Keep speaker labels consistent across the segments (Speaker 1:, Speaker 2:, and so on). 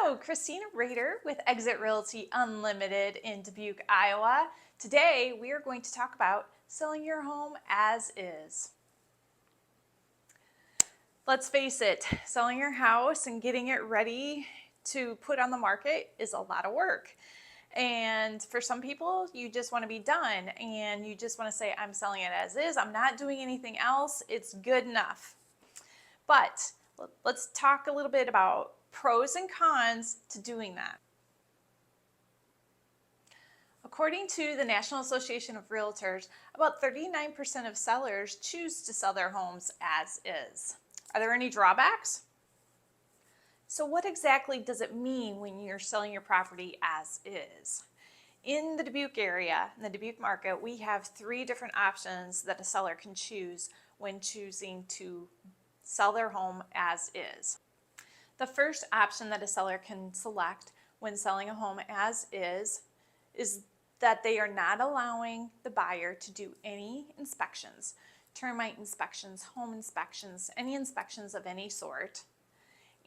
Speaker 1: Hello, Christina Rader with Exit Realty Unlimited in Dubuque, Iowa. Today we are going to talk about selling your home as is. Let's face it, selling your house and getting it ready to put on the market is a lot of work. And for some people, you just want to be done and you just want to say, I'm selling it as is. I'm not doing anything else. It's good enough. But let's talk a little bit about pros and cons to doing that. According to the National Association of Realtors, about 39% of sellers choose to sell their homes as is. Are there any drawbacks? So what exactly does it mean when you're selling your property as is? In the Dubuque area, in the Dubuque market, we have 3 different options that a seller can choose when choosing to sell their home as is. The first option that a seller can select when selling a home as is that they are not allowing the buyer to do any inspections, termite inspections, home inspections, any inspections of any sort,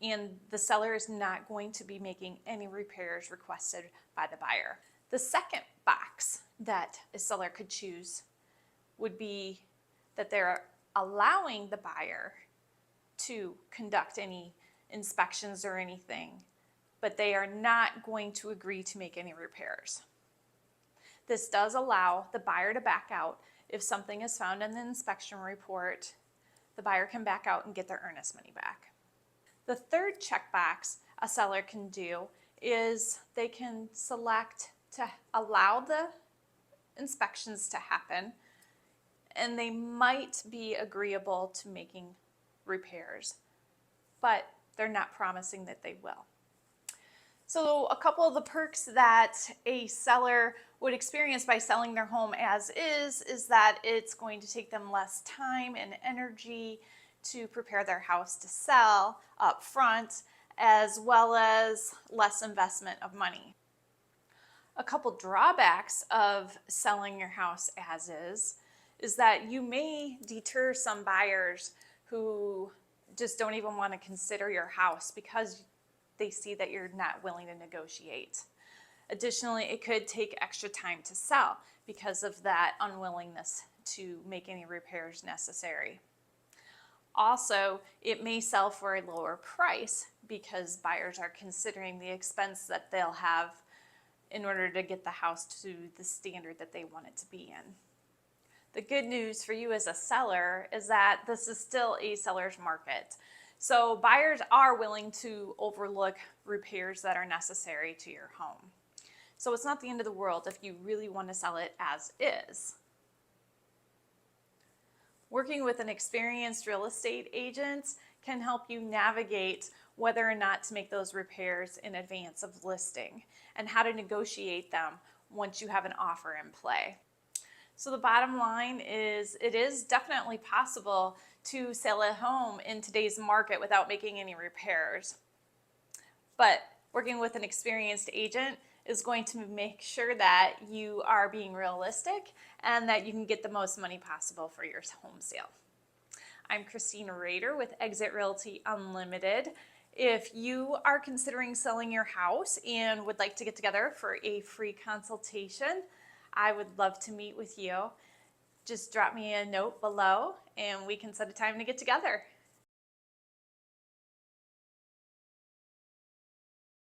Speaker 1: and the seller is not going to be making any repairs requested by the buyer. The second box that a seller could choose would be that they're allowing the buyer to conduct any inspections or anything, but they are not going to agree to make any repairs. This does allow the buyer to back out. If something is found in the inspection report, the buyer can back out and get their earnest money back. The third checkbox a seller can do is they can select to allow the inspections to happen, and they might be agreeable to making repairs, but they're not promising that they will. So a couple of the perks that a seller would experience by selling their home as is that it's going to take them less time and energy to prepare their house to sell up front, as well as less investment of money. A couple drawbacks of selling your house as is that you may deter some buyers who just don't even want to consider your house because they see that you're not willing to negotiate. Additionally, it could take extra time to sell because of that unwillingness to make any repairs necessary. Also, it may sell for a lower price because buyers are considering the expense that they'll have in order to get the house to the standard that they want it to be in. The good news for you as a seller is that this is still a seller's market. So buyers are willing to overlook repairs that are necessary to your home. So it's not the end of the world if you really want to sell it as is. Working with an experienced real estate agent can help you navigate whether or not to make those repairs in advance of listing and how to negotiate them once you have an offer in play. So the bottom line is it is definitely possible to sell a home in today's market without making any repairs. But working with an experienced agent is going to make sure that you are being realistic and that you can get the most money possible for your home sale. I'm Christina Rader with Exit Realty Unlimited. If you are considering selling your house and would like to get together for a free consultation, I would love to meet with you. Just drop me a note below and we can set a time to get together.